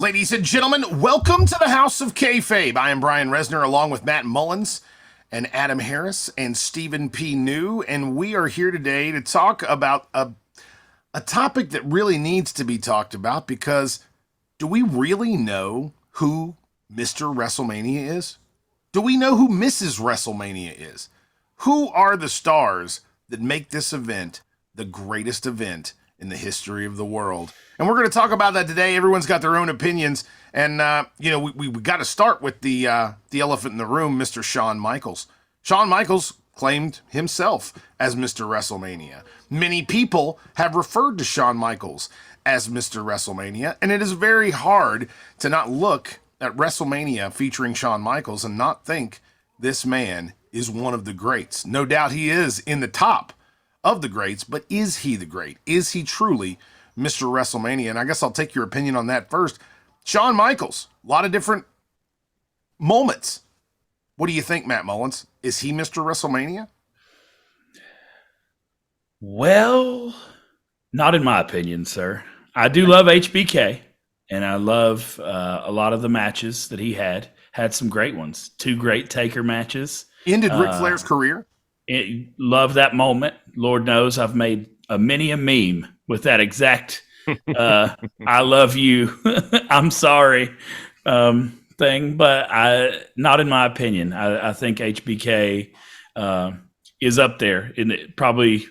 Ladies and gentlemen, welcome to the House of Kayfabe. I am Brian Resner along with Matt Mullins and Adam Harris and Stephen P. New, and we are here today to talk about a topic that really needs to be talked about because do we really know who Mr. WrestleMania is? Do we know who Mrs. WrestleMania is? Who are the stars that make this event the greatest event in the history of the world? And we're going to talk about that today. Everyone's got their own opinions. And, we got to start with the elephant in the room, Mr. Shawn Michaels. Shawn Michaels claimed himself as Mr. WrestleMania. Many people have referred to Shawn Michaels as Mr. WrestleMania. And it is very hard to not look at WrestleMania featuring Shawn Michaels and not think this man is one of the greats. No doubt he is in the top of the greats, but is he the great? Is he truly Mr. WrestleMania? And I guess I'll take your opinion on that first. Shawn Michaels, a lot of different moments. What do you think, Matt Mullins? Is he Mr. WrestleMania? Well, not in my opinion, sir. I do love HBK, and I love a lot of the matches that he had. Had some great ones. 2 great Taker matches. Ended Ric Flair's career. Love that moment. Lord knows I've made a meme with that exact I love you, I'm sorry thing, but not in my opinion. I think HBK is up there in probably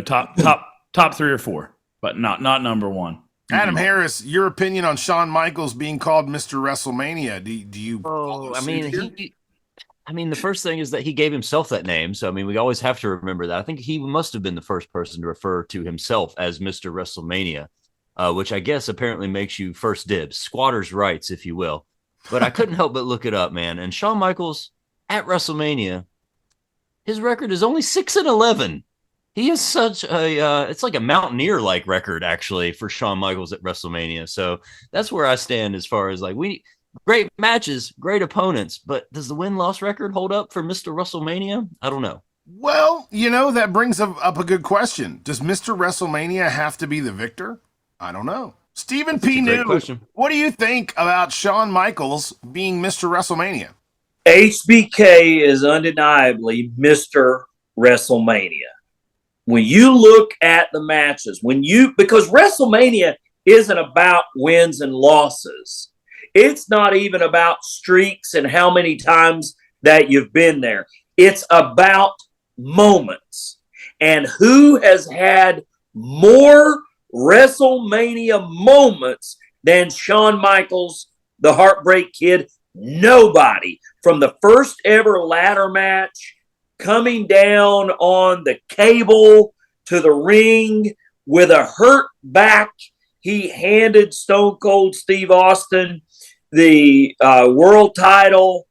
top 3 or 4, but not number 1. Adam Harris, your opinion on Shawn Michaels being called Mr. WrestleMania? Do you? Oh, I mean, the first thing is that he gave himself that name. So, I mean, we always have to remember that. I think he must have been the first person to refer to himself as Mr. WrestleMania, which I guess apparently makes you first dibs, squatter's rights, if you will. But I couldn't help but look it up, man. And Shawn Michaels at WrestleMania, his record is only 6-11. He is such it's like a Mountaineer-like record, actually, for Shawn Michaels at WrestleMania. So that's where I stand as far as great matches, great opponents, but does the win-loss record hold up for Mr. WrestleMania? I don't know. Well, that brings up a good question. Does Mr. WrestleMania have to be the victor? I don't know. Stephen P. New, what do you think about Shawn Michaels being Mr. WrestleMania? HBK is undeniably Mr. WrestleMania. When you look at the matches, because WrestleMania isn't about wins and losses. It's not even about streaks and how many times that you've been there. It's about moments. And who has had more WrestleMania moments than Shawn Michaels, the Heartbreak Kid? Nobody. From the first ever ladder match, coming down on the cable to the ring with a hurt back, he handed Stone Cold Steve Austin the world title.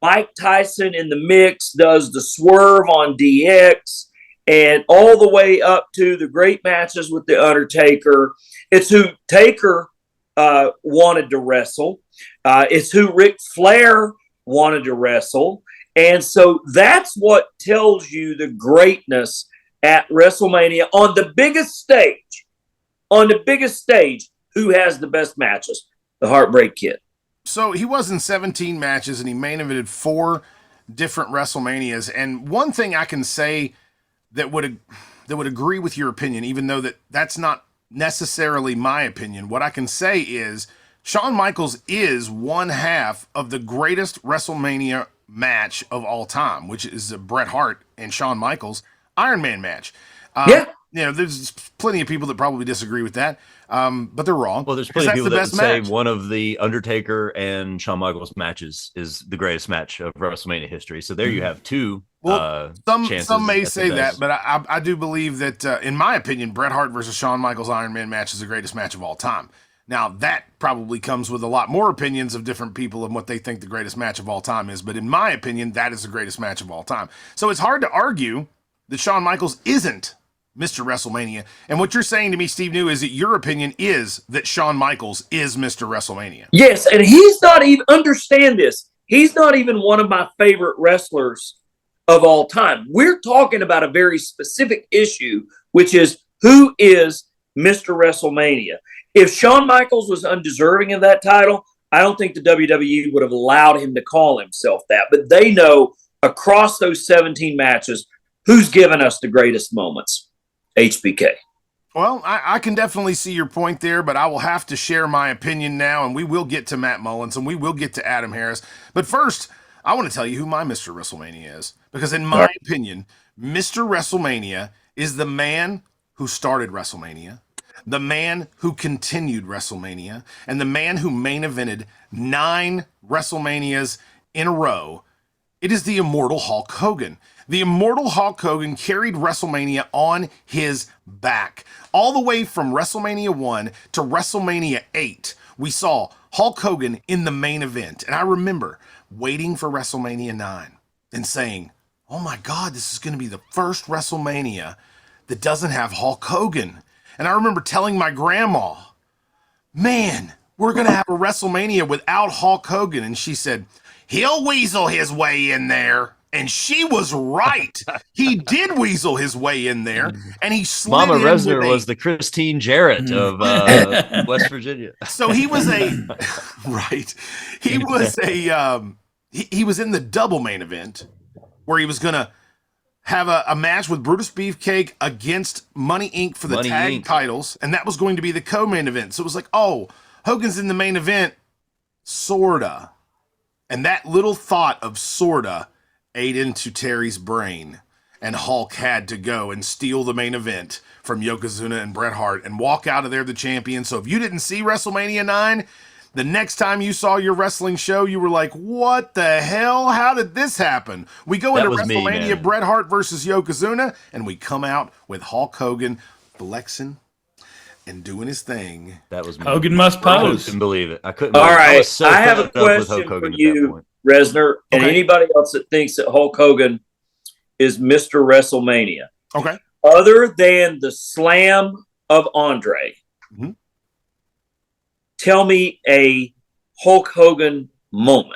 Mike Tyson in the mix does the swerve on DX, and all the way up to the great matches with The Undertaker. It's who Taker wanted to wrestle. It's who Ric Flair wanted to wrestle. And so that's what tells you the greatness at WrestleMania on the biggest stage. On the biggest stage, who has the best matches? The Heartbreak Kid. So he was in 17 matches and he main evented 4 different WrestleManias. And one thing I can say that would agree with your opinion, even though that's not necessarily my opinion, what I can say is Shawn Michaels is one half of the greatest WrestleMania match of all time, which is a Bret Hart and Shawn Michaels Iron Man match. There's plenty of people that probably disagree with that, but they're wrong. Well, there's plenty of people that would say one of the Undertaker and Shawn Michaels matches is the greatest match of WrestleMania history. So there you have 2 some may say that, but I do believe that, in my opinion, Bret Hart versus Shawn Michaels Iron Man match is the greatest match of all time. Now, that probably comes with a lot more opinions of different people and what they think the greatest match of all time is, but in my opinion, that is the greatest match of all time. So it's hard to argue that Shawn Michaels isn't Mr. WrestleMania. And what you're saying to me, Steve New, is that your opinion is that Shawn Michaels is Mr. WrestleMania. Yes, and he's not even, understand this, he's not even one of my favorite wrestlers of all time. We're talking about a very specific issue, which is who is Mr. WrestleMania. if Shawn Michaels was undeserving of that title, I don't think the WWE would have allowed him to call himself that. But they know across those 17 matches who's given us the greatest moments. HBK. Well, I can definitely see your point there, but I will have to share my opinion now, and we will get to Matt Mullins, and we will get to Adam Harris. But first, I want to tell you who my Mr. WrestleMania is. Because in my opinion, Mr. WrestleMania is the man who started WrestleMania, the man who continued WrestleMania, and the man who main evented 9 WrestleManias in a row. It is the immortal Hulk Hogan. The immortal Hulk Hogan carried WrestleMania on his back. All the way from WrestleMania 1 to WrestleMania 8, we saw Hulk Hogan in the main event. And I remember waiting for WrestleMania 9 and saying, oh my God, this is going to be the first WrestleMania that doesn't have Hulk Hogan. And I remember telling my grandma, man, we're going to have a WrestleMania without Hulk Hogan. And she said, he'll weasel his way in there. And she was right. He did weasel his way in there, and he slid Mama in Resner with was the Christine Jarrett of West Virginia. So he was right. He was he was in the double main event where he was gonna have a match with Brutus Beefcake against Money Inc. for the Money tag Inc. titles, and that was going to be the co-main event. So it was like, oh, Hogan's in the main event, sorta. And that little thought of sorta ate into Terry's brain, and Hulk had to go and steal the main event from Yokozuna and Bret Hart and walk out of there the champion. So if you didn't see WrestleMania 9, the next time you saw your wrestling show, you were like, what the hell? How did this happen? We go into WrestleMania, Bret Hart versus Yokozuna, and we come out with Hulk Hogan flexing and doing his thing. That was me. Hogan must I pose. couldn't believe it. I couldn't. All believe it. right, I was so I have a fed up with question Hulk Hogan for at that you, point. Resner, and Okay. anybody else that thinks that Hulk Hogan is Mr. WrestleMania. Okay. Other than the slam of Andre, Mhm. tell me a Hulk Hogan moment.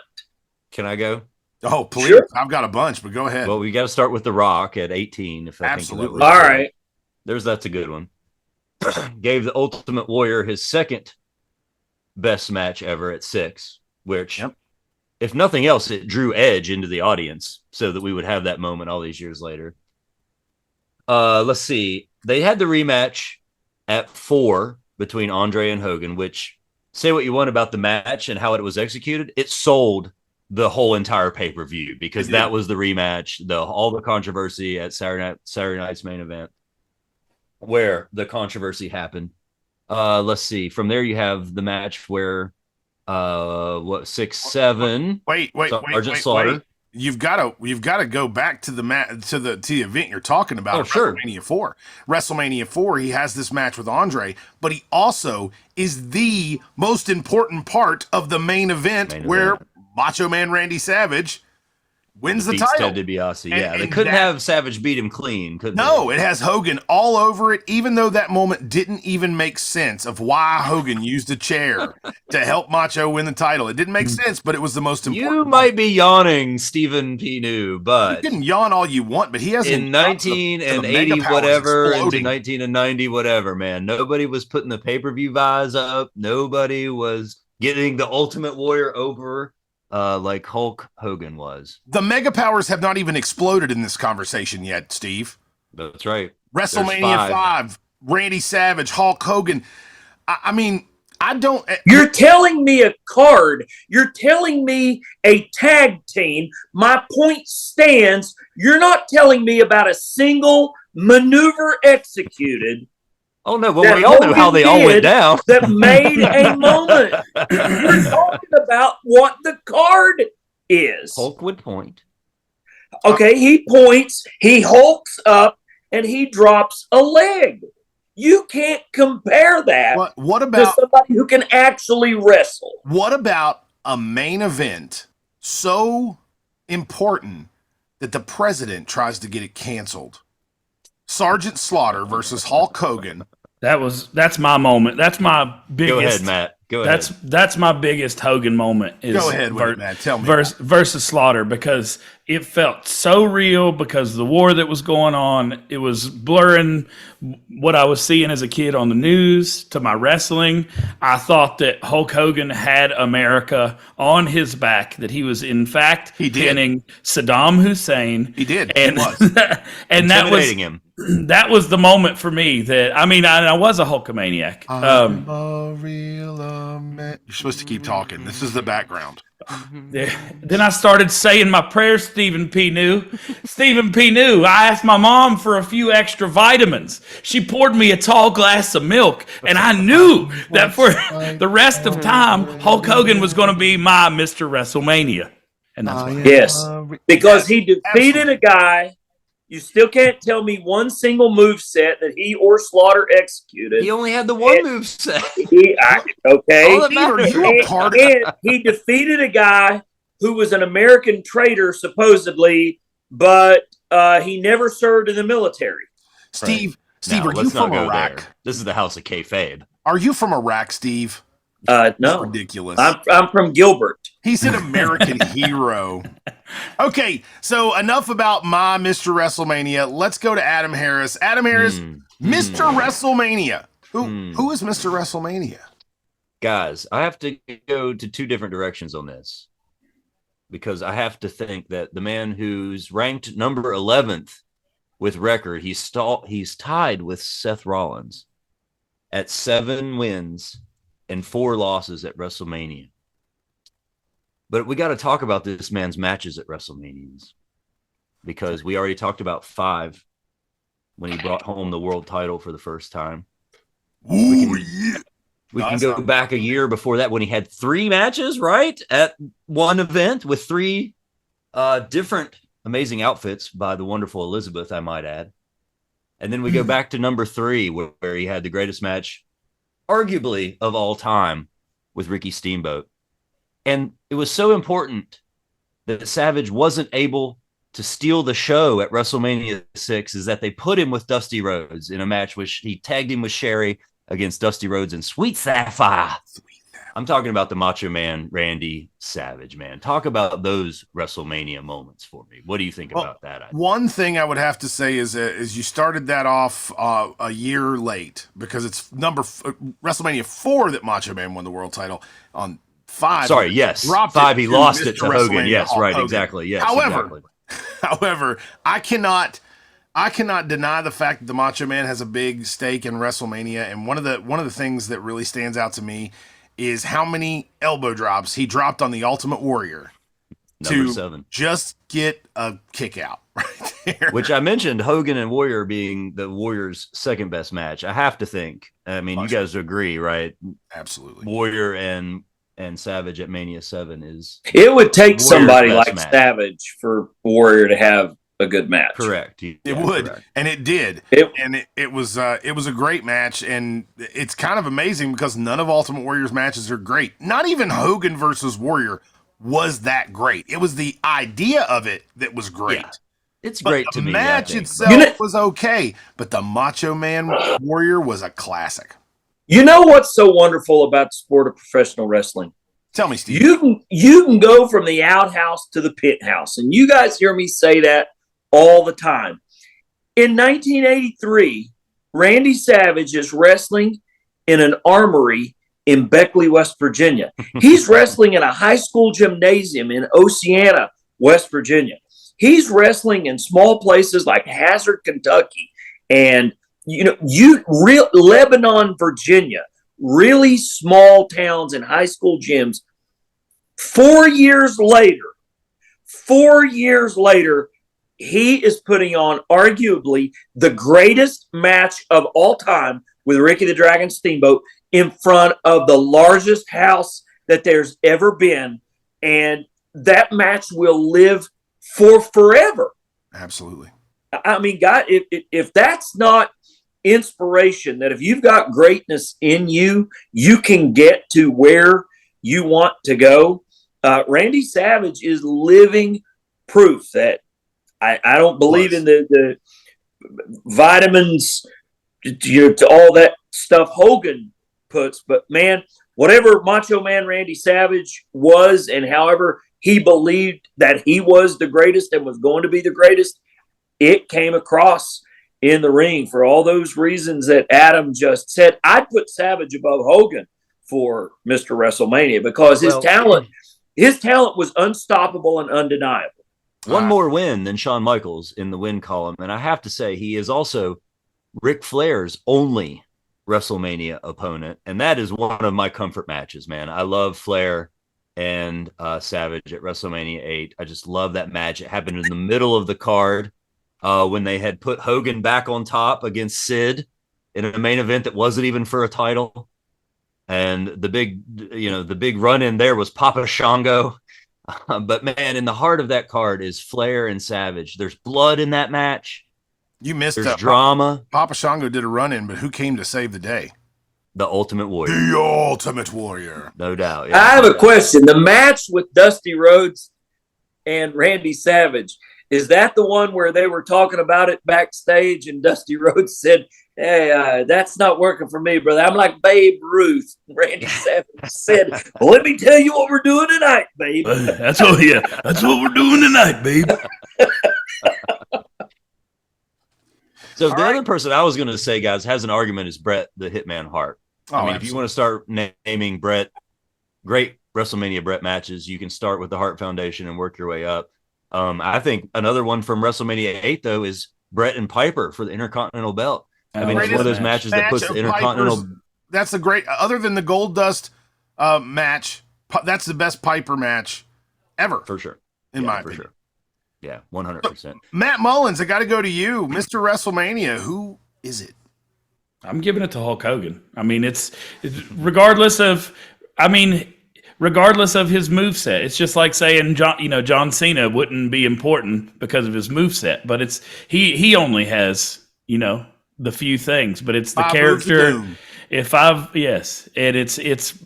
Can I go? Oh, please. Sure. I've got a bunch, but go ahead. Well, we got to start with The Rock at 18. If I Absolutely. think that All was, right. that's a good one. Gave the Ultimate Warrior his second best match ever at 6, which, if nothing else, it drew Edge into the audience so that we would have that moment all these years later. Let's see. They had the rematch at 4 between Andre and Hogan, which, say what you want about the match and how it was executed, it sold the whole entire pay-per-view because that was the rematch, all the controversy at Saturday night's main event where the controversy happened. Let's see. From there, you have the match where 6, 7. Wait, Sergeant Slaughter. wait. You've got to go back to the event you're talking about. Oh, sure. WrestleMania 4. WrestleMania 4, he has this match with Andre, but he also is the most important part of the main event where Macho Man Randy Savage wins the title. Ted DiBiase. Yeah, And they couldn't that- have Savage beat him clean, could they? No, it has Hogan all over it, even though that moment didn't even make sense of why Hogan used a chair to help Macho win the title. It didn't make sense, but it was the most important. You might be yawning, Stephen P. New, but You can yawn all you want, but he hasn't. in 1980 whatever, into 1990 whatever, man, nobody was putting the pay-per-view buys up. Nobody was getting the Ultimate Warrior over like Hulk Hogan was. The mega powers have not even exploded in this conversation yet, Steve. That's right. WrestleMania 5, Randy Savage, Hulk Hogan. I mean, I don't. You're telling me a card. You're telling me a tag team. My point stands. You're not telling me about a single maneuver executed Oh no, well that we all know how Hogan they all went did down. that made a moment. We're talking about what the card is. Hulk would point. Okay, he points, he hulks up, and he drops a leg. You can't compare that What to about somebody who can actually wrestle. what about a main event so important that the president tries to get it canceled? Sergeant Slaughter versus Hulk Hogan. That's my moment. That's my biggest. Go ahead, Matt. Go ahead. That's my biggest Hogan moment. Is Go ahead with it, Matt. Tell me. Versus Slaughter, because it felt so real because of the war that was going on. It was blurring what I was seeing as a kid on the news to my wrestling. I thought that Hulk Hogan had America on his back, that he was in fact pinning Saddam Hussein. He did. And, he was. and that was him. That was the moment for me that, I mean, I was a Hulkamaniac. I'm a real man. You're supposed to keep talking. This is the background. Then I started saying my prayers, Stephen P. New. Stephen P. New, I asked my mom for a few extra vitamins. She poured me a tall glass of milk, and I knew that for the rest of time, Hulk Hogan was going to be my Mr. WrestleMania. And that's why. Yes, because he defeated a guy. You still can't tell me one single move set that he or Slaughter executed. He only had the one move set. Okay. And he defeated a guy who was an American traitor, supposedly, but he never served in the military. Steve, Now, are you from Iraq? There. This is the house of kayfabe. Are you from Iraq, Steve? No. That's ridiculous. I'm from Gilbert. He's an American hero. Okay, so enough about my Mr. WrestleMania. Let's go to Adam Harris. Adam Harris, Mr. WrestleMania. Who is Mr. WrestleMania? Guys, I have to go to two different directions on this, because I have to think that the man who's ranked number 11th with record, he's tied with Seth Rollins at 7 wins and 4 losses at WrestleMania. But we got to talk about this man's matches at WrestleManias, because we already talked about 5 when he brought home the world title for the first time. We can go back a year before that when he had 3 matches, right? At one event with 3 different amazing outfits by the wonderful Elizabeth, I might add. And then we go back to number 3 where he had the greatest match, arguably, of all time with Ricky Steamboat. And it was so important that Savage wasn't able to steal the show at WrestleMania 6 is that they put him with Dusty Rhodes in a match which he tagged him with Sherry against Dusty Rhodes and Sweet Sapphire. I'm talking about the Macho Man, Randy Savage, man. Talk about those WrestleMania moments for me. What do you think about that? One thing I would have to say is you started that off a year late, because it's WrestleMania 4 that Macho Man won the world title. On 5, sorry, yes, 5 he lost it to Hogan. Yes, right, Hogan. Exactly. Yes. However, I cannot deny the fact that the Macho Man has a big stake in WrestleMania, and one of the things that really stands out to me is how many elbow drops he dropped on the Ultimate Warrior Number 7. Just get a kick out right there. Which I mentioned Hogan and Warrior being the Warrior's second best match. I have to think. I mean, you guys agree, right? Absolutely. Warrior and Savage at Mania 7 is. It would take Warrior's somebody like match. Savage for Warrior to have a good match. Correct. It would, correct. And it did. It was a great match, and it's kind of amazing because none of Ultimate Warrior's matches are great. Not even Hogan versus Warrior was that great. It was the idea of it that was great. Yeah. It's great to me. The match itself was okay, but the Macho Man Warrior was a classic. You know what's so wonderful about the sport of professional wrestling? Tell me, Steve. You can go from the outhouse to the pit house, and you guys hear me say that all the time. In 1983, Randy Savage is wrestling in an armory in Beckley, West Virginia. He's wrestling in a high school gymnasium in Oceana, West Virginia. He's wrestling in small places like Hazard, Kentucky, and Lebanon, Virginia, really small towns and high school gyms. 4 years later, he is putting on arguably the greatest match of all time with Ricky the Dragon Steamboat in front of the largest house that there's ever been. And that match will live for forever. Absolutely. I mean, God, if that's not inspiration, that if you've got greatness in you, you can get to where you want to go. Randy Savage is living proof that I don't believe in the vitamins, to all that stuff Hogan puts, but man, whatever Macho Man Randy Savage was, and however he believed that he was the greatest and was going to be the greatest, it came across in the ring for all those reasons that Adam just said. I'd put Savage above Hogan for Mr. WrestleMania because his talent was unstoppable and undeniable. One more win than Shawn Michaels in the win column. And I have to say, he is also Ric Flair's only WrestleMania opponent. And that is one of my comfort matches, man. I love Flair and Savage at WrestleMania 8. I just love that match. It happened in the middle of the card when they had put Hogan back on top against Sid in a main event that wasn't even for a title. And the big run in there was Papa Shango. But man, in the heart of that card is Flair and Savage. There's blood in that match. You missed There's drama. Papa Shango did a run-in, but who came to save the day? The Ultimate Warrior. The Ultimate Warrior. No doubt. Yeah, I have a question. The match with Dusty Rhodes and Randy Savage, is that the one where they were talking about it backstage and Dusty Rhodes said, hey, that's not working for me, brother. I'm like Babe Ruth. Randy Savage said, well, let me tell you what we're doing tonight, babe. That's what we're doing tonight, babe. So the other person I was going to say, guys, has an argument is Bret the Hitman Hart. I mean, if you want to start naming Bret, great WrestleMania Bret matches, you can start with the Hart Foundation and work your way up. I think another one from WrestleMania 8, though, is Bret and Piper for the Intercontinental Belt. I mean, it's one of those matches that puts the Intercontinental. That's the great, other than the Gold Dust match, that's the best Piper match ever. For sure. In my opinion. Sure. Yeah, 100%. So, Matt Mullins, I got to go to you. Mr. WrestleMania, who is it? I'm giving it to Hulk Hogan. I mean, it's regardless of his moveset. It's just like saying John Cena wouldn't be important because of his moveset, but he only has, the few things, but it's the character. And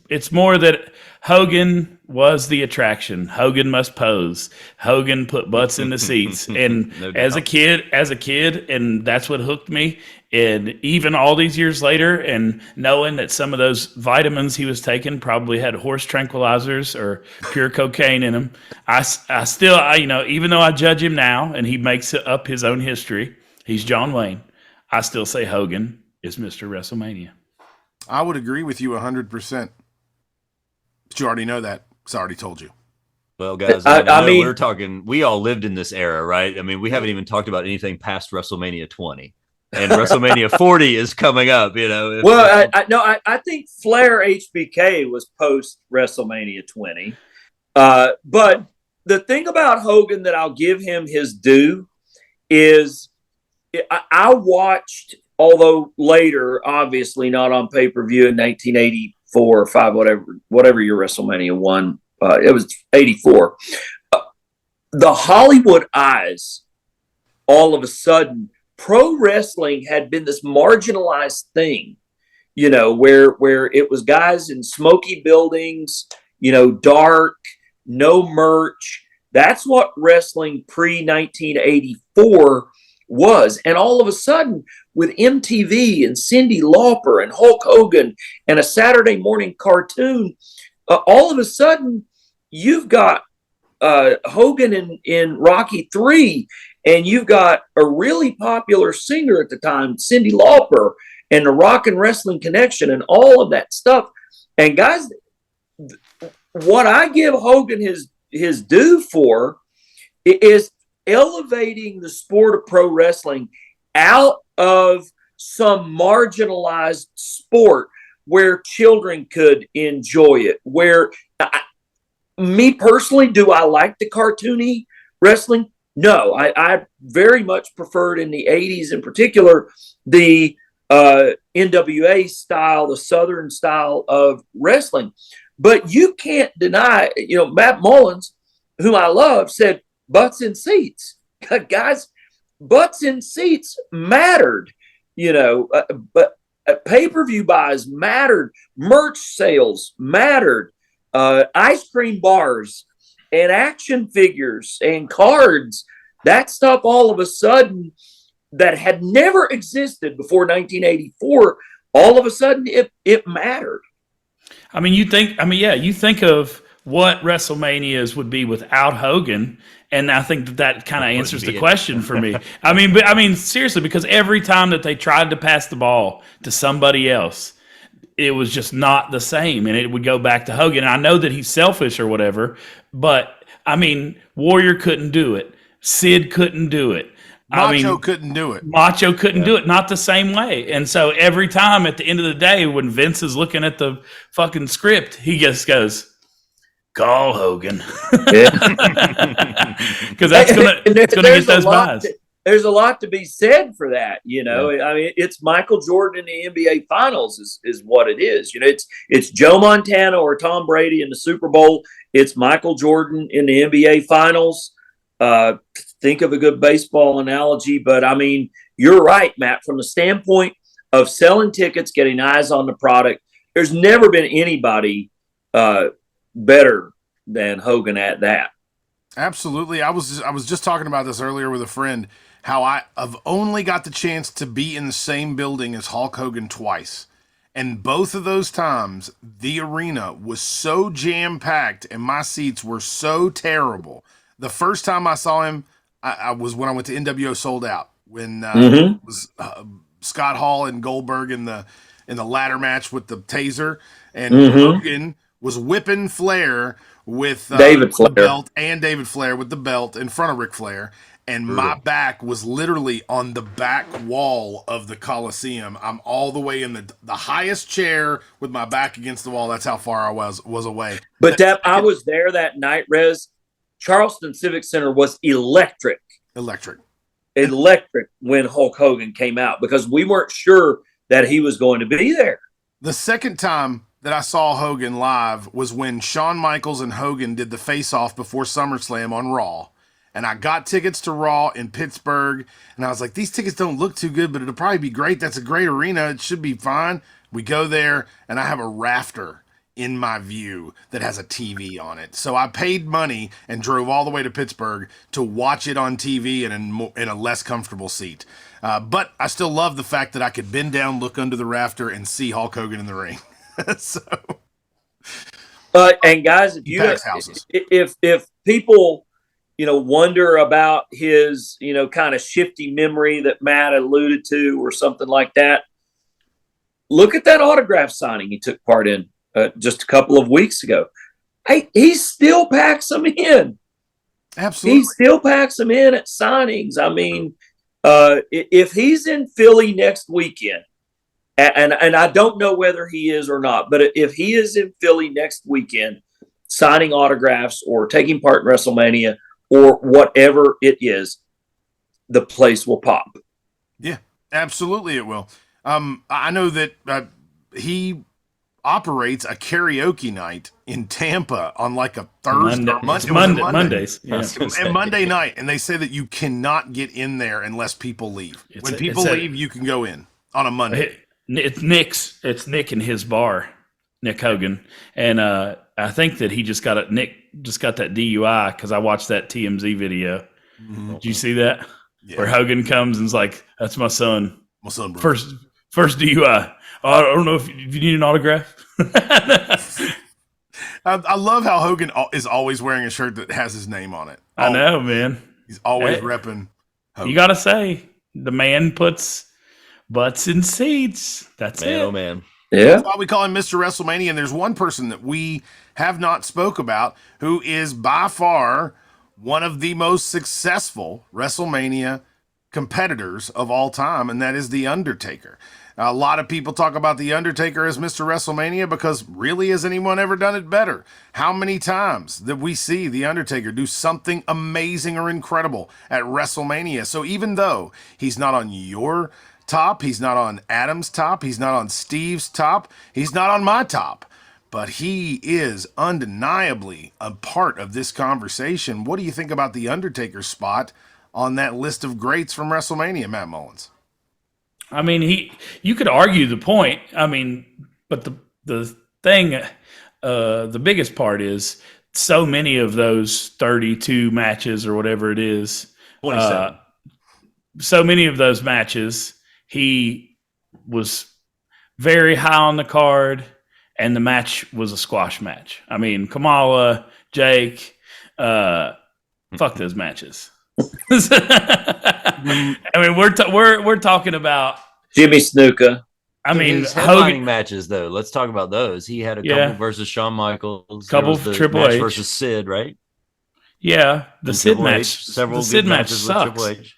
it's more that Hogan was the attraction. Hogan must pose. Hogan put butts in the seats. And as a kid, and that's what hooked me. And even all these years later, and knowing that some of those vitamins he was taking probably had horse tranquilizers or pure cocaine in them, I still, even though I judge him now and he makes up his own history, he's John Wayne, I still say Hogan is Mr. WrestleMania. I would agree with you 100%. But you already know that. So I already told you. Well, guys, I mean, we all lived in this era, right? I mean, we haven't even talked about anything past WrestleMania 20. And WrestleMania 40 is coming up, I think Flair HBK was post WrestleMania 20. But the thing about Hogan that I'll give him his due is I watched, although later, obviously not on pay-per-view in 1984 or 5, whatever your WrestleMania 1, it was 84. The Hollywood eyes, all of a sudden, pro wrestling had been this marginalized thing, where it was guys in smoky buildings, dark, no merch. That's what wrestling pre-1984 was. And all of a sudden, with MTV and Cyndi Lauper and Hulk Hogan and a Saturday morning cartoon, all of a sudden, you've got Hogan in Rocky III, and you've got a really popular singer at the time, Cyndi Lauper, and the Rock and Wrestling Connection and all of that stuff. And guys, what I give Hogan his due for is elevating the sport of pro wrestling out of some marginalized sport where children could enjoy it. Where, me personally, do I like the cartoony wrestling? No, I very much preferred in the 80s in particular the NWA style, the Southern style of wrestling. But you can't deny, Matt Mullins, whom I love, said butts in seats. Guys, butts in seats mattered, but pay-per-view buys mattered, merch sales mattered, ice cream bars and action figures and cards, that stuff all of a sudden that had never existed before 1984, all of a sudden it mattered. I mean, you think of what WrestleManias would be without Hogan, and I think that kind of answers the question for me. I mean, seriously, because every time that they tried to pass the ball to somebody else, it was just not the same, and it would go back to Hogan. And I know that he's selfish or whatever, but I mean, Warrior couldn't do it. Sid couldn't do it. Macho couldn't do it. Macho couldn't do it, not the same way. And so every time at the end of the day, when Vince is looking at the fucking script, he just goes, "Call Hogan," because that's gonna get those buys. There's a lot to be said for that, you know. Yeah. I mean, it's Michael Jordan in the NBA Finals is what it is. You know, it's Joe Montana or Tom Brady in the Super Bowl. It's Michael Jordan in the NBA Finals. Think of a good baseball analogy, but I mean, you're right, Matt. From the standpoint of selling tickets, getting eyes on the product, there's never been anybody better than Hogan at that. Absolutely. I was just talking about this earlier with a friend, how I've only got the chance to be in the same building as Hulk Hogan twice. And both of those times, the arena was so jam-packed and my seats were so terrible. The first time I saw him, I was when I went to NWO Sold Out, when it was Scott Hall and Goldberg in the ladder match with the taser, and Hogan was whipping Flair with David Flair. The belt, and David Flair with the belt in front of Ric Flair. And my back was literally on the back wall of the Coliseum. I'm all the way in the highest chair with my back against the wall. That's how far I was away. But I was there that night, Rez. Charleston Civic Center was electric when Hulk Hogan came out, because we weren't sure that he was going to be there. The second time that I saw Hogan live was when Shawn Michaels and Hogan did the face-off before SummerSlam on Raw. And I got tickets to Raw in Pittsburgh, and I was like, these tickets don't look too good, but it'll probably be great. That's a great arena. It should be fine. We go there, and I have a rafter in my view that has a TV on it. So I paid money and drove all the way to Pittsburgh to watch it on TV and in a less comfortable seat. But I still love the fact that I could bend down, look under the rafter, and see Hulk Hogan in the ring. So, and guys, if people, you know, wonder about his, you know, kind of shifty memory that Matt alluded to or something like that, look at that autograph signing he took part in just a couple of weeks ago. He still packs them in. Absolutely. He still packs them in at signings. I mean, if he's in Philly next weekend, and I don't know whether he is or not, but if he is in Philly next weekend signing autographs or taking part in WrestleMania or whatever it is, the place will pop. Yeah, absolutely it will. I know that he operates a karaoke night in Tampa on like a Thursday or Mondays. Yeah. And Monday night, and they say that you cannot get in there unless people leave. When people leave, you can go in on a Monday. It's Nick in his bar, Nick Hogan, and I think that Nick just got that DUI because I watched that TMZ video. Did you see that? Yeah. Where Hogan comes and's like, "That's my son. My son, bro. First DUI. I don't know if you need an autograph." I love how Hogan is always wearing a shirt that has his name on it. I know, man. He's always repping Hogan. You got to say, the man puts butts in seats. That's man, it. Oh, man. Yeah. That's why we call him Mr. WrestleMania. And there's one person that we have not spoke about who is by far one of the most successful WrestleMania competitors of all time, and that is The Undertaker. A lot of people talk about The Undertaker as Mr. WrestleMania because really, has anyone ever done it better? How many times that we see The Undertaker do something amazing or incredible at WrestleMania? So even though he's not on your top, he's not on Adam's top, he's not on Steve's top, he's not on my top, but he is undeniably a part of this conversation. What do you think about The Undertaker's spot on that list of greats from WrestleMania, Matt Mullins? I mean, you could argue the point. I mean, but the thing, the biggest part is so many of those 32 matches or whatever it is, 27. So many of those matches, he was very high on the card, and the match was a squash match. I mean, Kamala, Jake, fuck those matches. I mean, we're talking about Jimmy Snuka. I mean, his headlining matches, though. Let's talk about those. He had a couple versus Shawn Michaels. Couple there was the Triple match H versus Sid, right? Yeah, the And Sid Triple match. H, several the Sid good match matches sucks. with Triple H.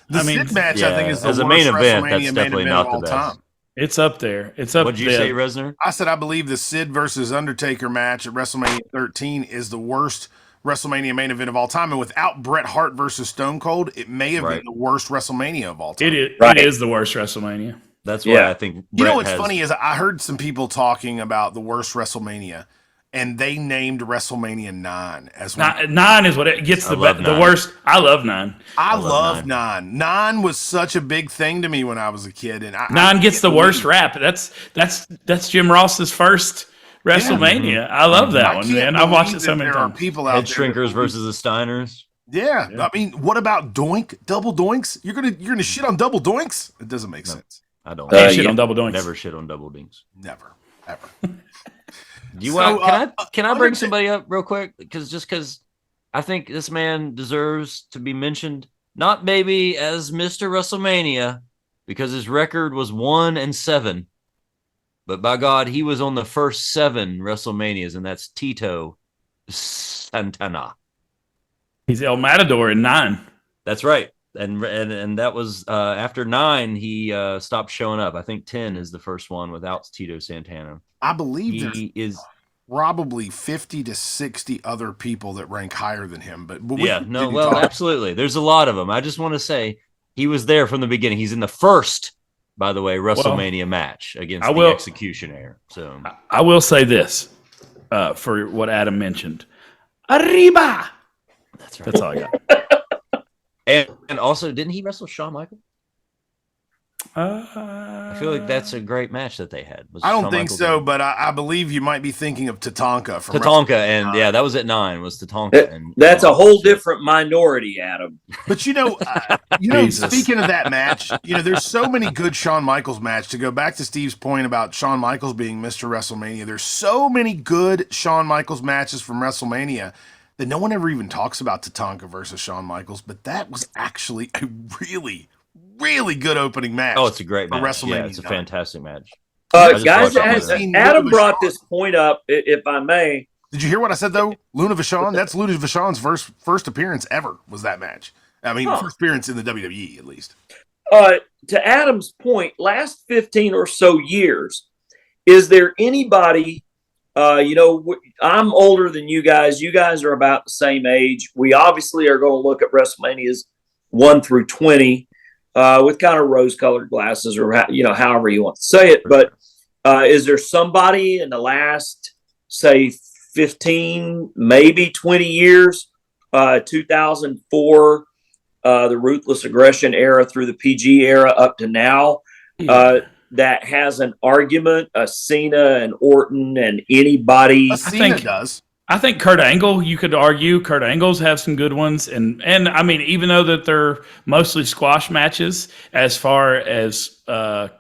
The Sid match, I think, is the as a worst main event, WrestleMania that's main definitely event not of all the best. time. It's up there. It's up. What'd you say, Resner? I said I believe the Sid versus Undertaker match at WrestleMania 13 is the worst WrestleMania main event of all time, and without Bret Hart versus Stone Cold, it may have been the worst WrestleMania of all time. It is the worst WrestleMania. That's why I think you know what's funny is I heard some people talking about the worst WrestleMania, and they named WrestleMania 9 as one. 9 is what it gets the worst. I love 9. I love 9. 9 was such a big thing to me when I was a kid, and 9 gets the worst rap. That's Jim Ross's first WrestleMania. I love that one, man. I've watched it so many times. People out Head there Shrinkers versus the Steiners. Yeah. I mean, what about Doink? Double Doinks? You're gonna shit on Double Doinks? It doesn't make sense. I don't. Shit on Double Doinks. Never shit on Double Dinks. Never, ever. Do you want? Can I bring somebody up real quick? Because I think this man deserves to be mentioned, not maybe as Mr. WrestleMania, because his record was 1-7, but by God, he was on the first 7 WrestleManias, and that's Tito Santana. He's El Matador in 9. That's right. And that was after 9, he stopped showing up. I think 10 is the first one without Tito Santana. I believe he is probably 50 to 60 other people that rank higher than him. But absolutely. There's a lot of them. I just want to say he was there from the beginning. He's in the first, by the way, WrestleMania match against the Executioner. So I will say this for what Adam mentioned. Arriba! That's right. That's all I got. And also, didn't he wrestle Shawn Michaels? I feel like that's a great match that they had. I don't think so, but I believe you might be thinking of Tatanka. That was at 9. Was Tatanka? And that's a whole different minority, Adam. But speaking of that match, there's so many good Shawn Michaels matches. To go back to Steve's point about Shawn Michaels being Mr. WrestleMania, there's so many good Shawn Michaels matches from WrestleMania that no one ever even talks about Tatanka versus Shawn Michaels, but that was actually a really, really good opening match. Oh, it's a great match. WrestleMania. Yeah, it's a fantastic match. Guys, Adam brought this point up, if I may. Did you hear what I said, though? Luna Vachon, that's Luna Vachon's first appearance ever was that match. I mean, first appearance in the WWE, at least. To Adam's point, last 15 or so years, is there anybody... I'm older than you guys. You guys are about the same age. We obviously are going to look at WrestleManias 1 through 20 with kind of rose-colored glasses, or however you want to say it. But is there somebody in the last, say, 15, maybe 20 years, 2004, the Ruthless Aggression era through the PG era up to now, that has an argument, a Cena and Orton and anybody? Cena does. I think Kurt Angle, you could argue Kurt Angle's have some good ones. And I mean, even though that they're mostly squash matches, as far as the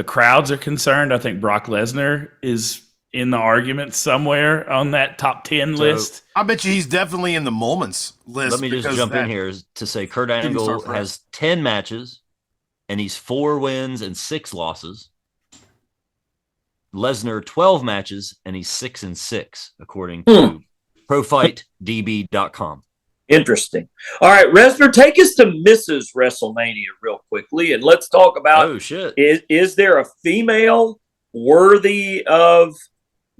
crowds are concerned, I think Brock Lesnar is in the argument somewhere on that top 10 list. I bet you he's definitely in the moments list. Let me just jump in here to say Kurt Angle has 10 matches, and he's 4 wins and 6 losses. Lesnar 12 matches, and he's 6-6, according to ProFightDB.com. Interesting. All right, Resner, take us to Mrs. WrestleMania real quickly, and let's talk about. Oh shit! Is there a female worthy of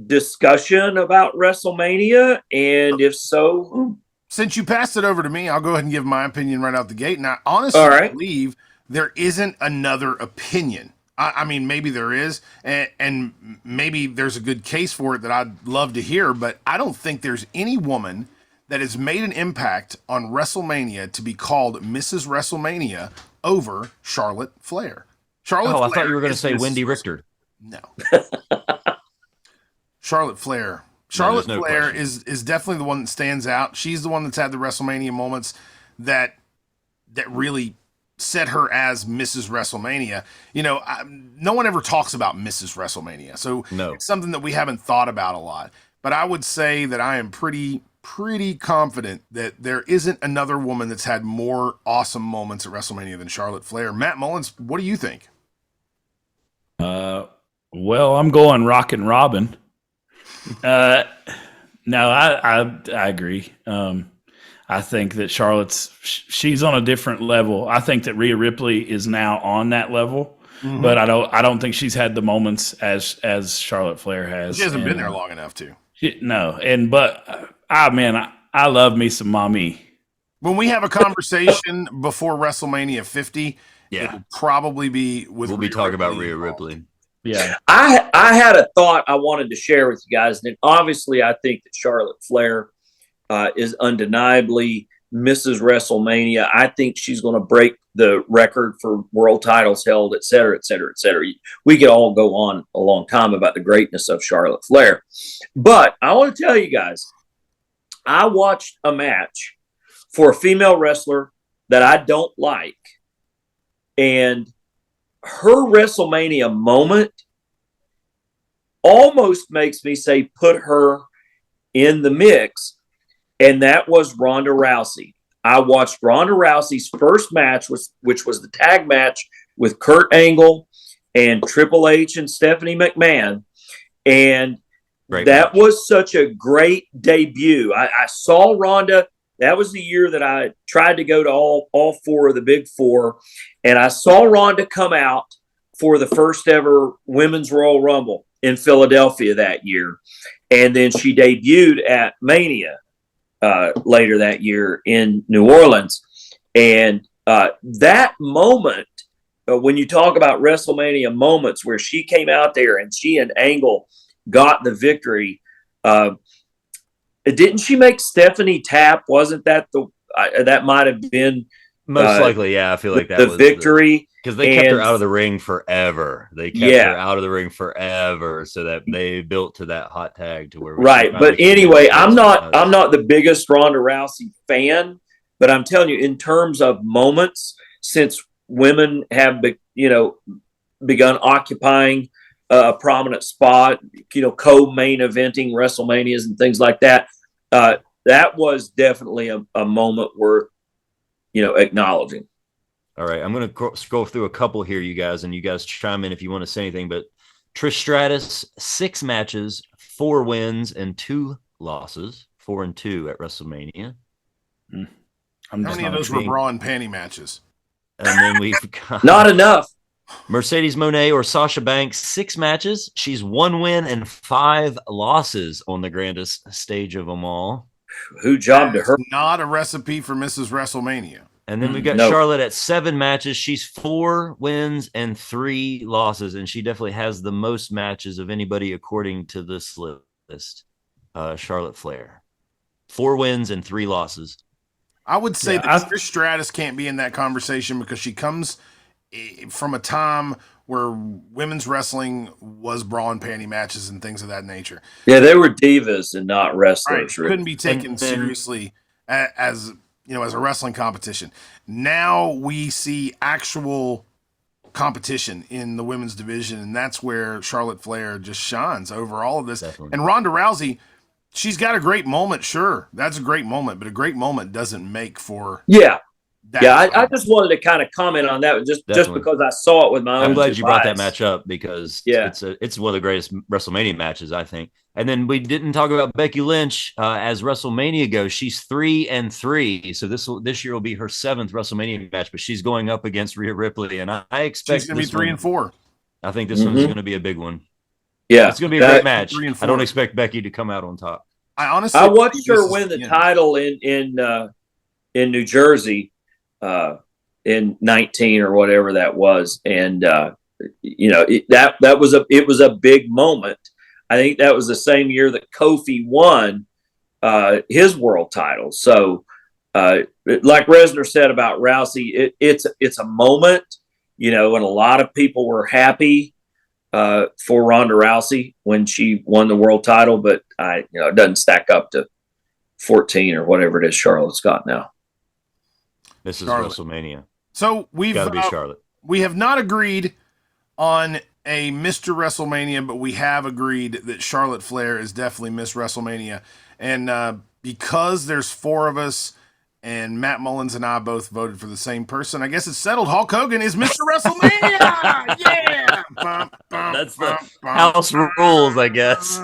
discussion about WrestleMania, and if so, since you passed it over to me, I'll go ahead and give my opinion right out the gate. And I honestly believe there isn't another opinion. I mean, maybe there is, and maybe there's a good case for it that I'd love to hear, but I don't think there's any woman that has made an impact on WrestleMania to be called Mrs. WrestleMania over Charlotte Flair. I thought you were going to say Wendy Richter. No. Charlotte Flair. Charlotte Flair is definitely the one that stands out. She's the one that's had the WrestleMania moments that really set her as Mrs. WrestleMania. You know, no one ever talks about Mrs. WrestleMania, so No. it's something that we haven't thought about a lot. But I would say that I am pretty confident that there isn't another woman that's had more awesome moments at WrestleMania than Charlotte Flair. Matt Mullins, what do you think? Well, I'm going Rockin' Robin. No, I agree. I think that she's on a different level. I think that Rhea Ripley is now on that level, but I don't think she's had the moments as Charlotte Flair has. She hasn't been there long enough to. I love me some mommy. When we have a conversation before WrestleMania 50, Yeah. it'll probably be with. We'll be talking about Rhea Ripley. Yeah. I had a thought I wanted to share with you guys. And obviously, I think that Charlotte Flair is undeniably Mrs. WrestleMania. I think she's going to break the record for world titles held, et cetera, et cetera, et cetera. We could all go on a long time about the greatness of Charlotte Flair. But I want to tell you guys, I watched a match for a female wrestler that I don't like. And her WrestleMania moment almost makes me say put her in the mix, and that was Ronda Rousey. I watched Ronda Rousey's first match, which was the tag match with Kurt Angle and Triple H and Stephanie McMahon, and that was such a great debut. I saw Ronda. That was the year that I tried to go to all four of the big four, and I saw Ronda come out for the first ever Women's Royal Rumble in Philadelphia that year. And then she debuted at Mania later that year in New Orleans. And that moment, when you talk about WrestleMania moments where she came out there and she and Angle got the victory, didn't she make Stephanie tap? Wasn't that that might have been most likely? Yeah, I feel like that the was victory. Because they kept her out of the ring forever. They kept her out of the ring forever, so that they built to that hot tag to where. Right, but anyway, I'm not the biggest Ronda Rousey fan, but I'm telling you, in terms of moments, since women have begun occupying a prominent spot, co-main eventing WrestleManias and things like that, that was definitely a moment worth acknowledging. All right, I'm going to scroll through a couple here, you guys, and you guys chime in if you want to say anything. But Trish Stratus, 6 matches, 4 wins, and 2 losses, 4-2 at WrestleMania. How many of those were bra and panty matches? And then we've got not enough. Mercedes Moné or Sasha Banks, 6 matches. She's 1 win and 5 losses on the grandest stage of them all. Who jobbed to her? Not a recipe for Mrs. WrestleMania. And then we've got Charlotte at 7 matches. She's 4 wins and 3 losses, and she definitely has the most matches of anybody according to this list. Charlotte Flair, 4 wins and 3 losses. I would say that Trish Stratus can't be in that conversation because she comes from a time where women's wrestling was bra and panty matches and things of that nature. Yeah, they were divas and not wrestlers. Right. Couldn't be taken seriously as a wrestling competition. Now we see actual competition in the women's division, and that's where Charlotte Flair just shines over all of this. Definitely. And Ronda Rousey, she's got a great moment, sure. That's a great moment, but a great moment doesn't make for I just wanted to kind of comment on that just because I saw it with my own. I'm glad you brought eyes. that match up because it's one of the greatest WrestleMania matches, I think. And then we didn't talk about Becky Lynch as WrestleMania goes. She's 3-3, so this year will be her 7th WrestleMania match. But she's going up against Rhea Ripley, and I expect she's going to be 3-4. I think this one's going to be a big one. Yeah, it's going to be a great match. I don't expect Becky to come out on top. I watched her win the title in New Jersey in 19 or whatever that was, and it was a big moment. I think that was the same year that Kofi won his world title. So, like Resner said about Rousey, it's a moment, and a lot of people were happy for Ronda Rousey when she won the world title, but it doesn't stack up to 14 or whatever it is Charlotte's got now. This is WrestleMania. So Got to be Charlotte. we have not agreed on a Mr. WrestleMania, but we have agreed that Charlotte Flair is definitely Miss WrestleMania. And because there's 4 of us, and Matt Mullins and I both voted for the same person, I guess it's settled. Hulk Hogan is Mr. WrestleMania! Yeah! That's the house rules, I guess.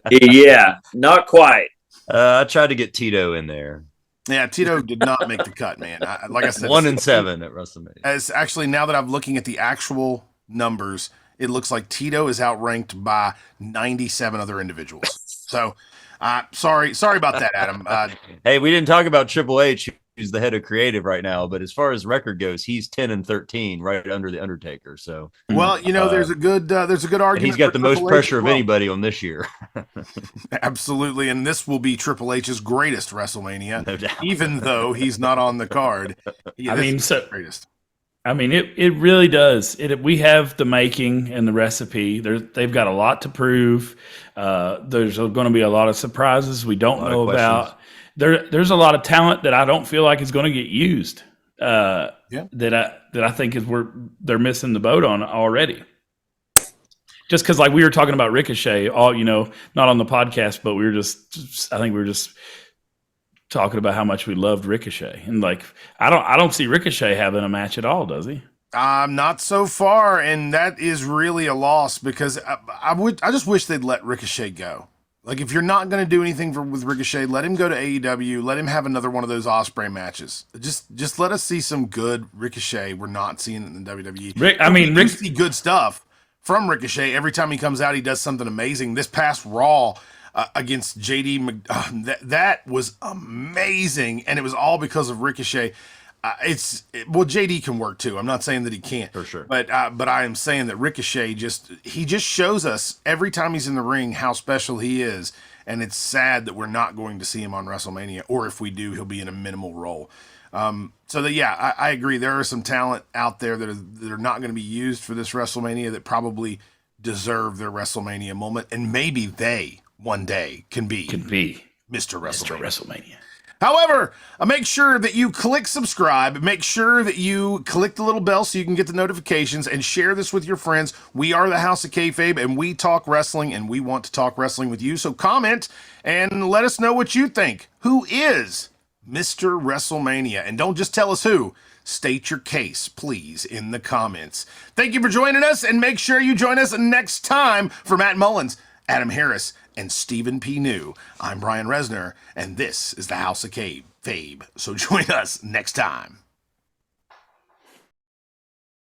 Yeah, not quite. I tried to get Tito in there. Yeah, Tito did not make the cut, man. Like I said, 1-7 at WrestleMania. As actually, now that I'm looking at the actual numbers, it looks like Tito is outranked by 97 other individuals. So, sorry about that, Adam. Hey, we didn't talk about Triple H, who's the head of creative right now, but as far as record goes, he's 10-13, right under the Undertaker. So, well, there's a good argument. He's got the most Triple H pressure as of anybody on this year. Absolutely, and this will be Triple H's greatest WrestleMania, No doubt. even though he's not on the card. Greatest. I mean, it really does. We have the making and the recipe. They've got a lot to prove. There's going to be a lot of surprises we don't know about. There's a lot of talent that I don't feel like is going to get used. That I think is where they're missing the boat on already. Just because, like we were talking about Ricochet, not on the podcast, but I think we were just talking about how much we loved Ricochet, and like I don't see Ricochet having a match at all, does he? Not so far, and that is really a loss because I just wish they'd let Ricochet go. Like, if you're not going to do anything with Ricochet, let him go to AEW. Let him have another one of those Ospreay matches. Just let us see some good Ricochet. We're not seeing it in the WWE. We see good stuff from Ricochet every time he comes out. He does something amazing. This past Raw. Against JD, that was amazing, and it was all because of Ricochet. JD can work too. I'm not saying that he can't, for sure, but I am saying that Ricochet just shows us every time he's in the ring how special he is, and it's sad that we're not going to see him on WrestleMania, or if we do, he'll be in a minimal role. I agree. There are some talent out there that are not going to be used for this WrestleMania that probably deserve their WrestleMania moment, and maybe they one day can be Mr. WrestleMania. However, make sure that you click subscribe. Make sure that you click the little bell so you can get the notifications, and share this with your friends. We are the House of Kayfabe, and we talk wrestling, and we want to talk wrestling with you. So comment and let us know what you think. Who is Mr. WrestleMania? And don't just tell us who. State your case, please, in the comments. Thank you for joining us, and make sure you join us next time. For Matt Mullins, Adam Harris, and Stephen P. New, I'm Brian Resner, and this is the House of Kayfabe. So join us next time.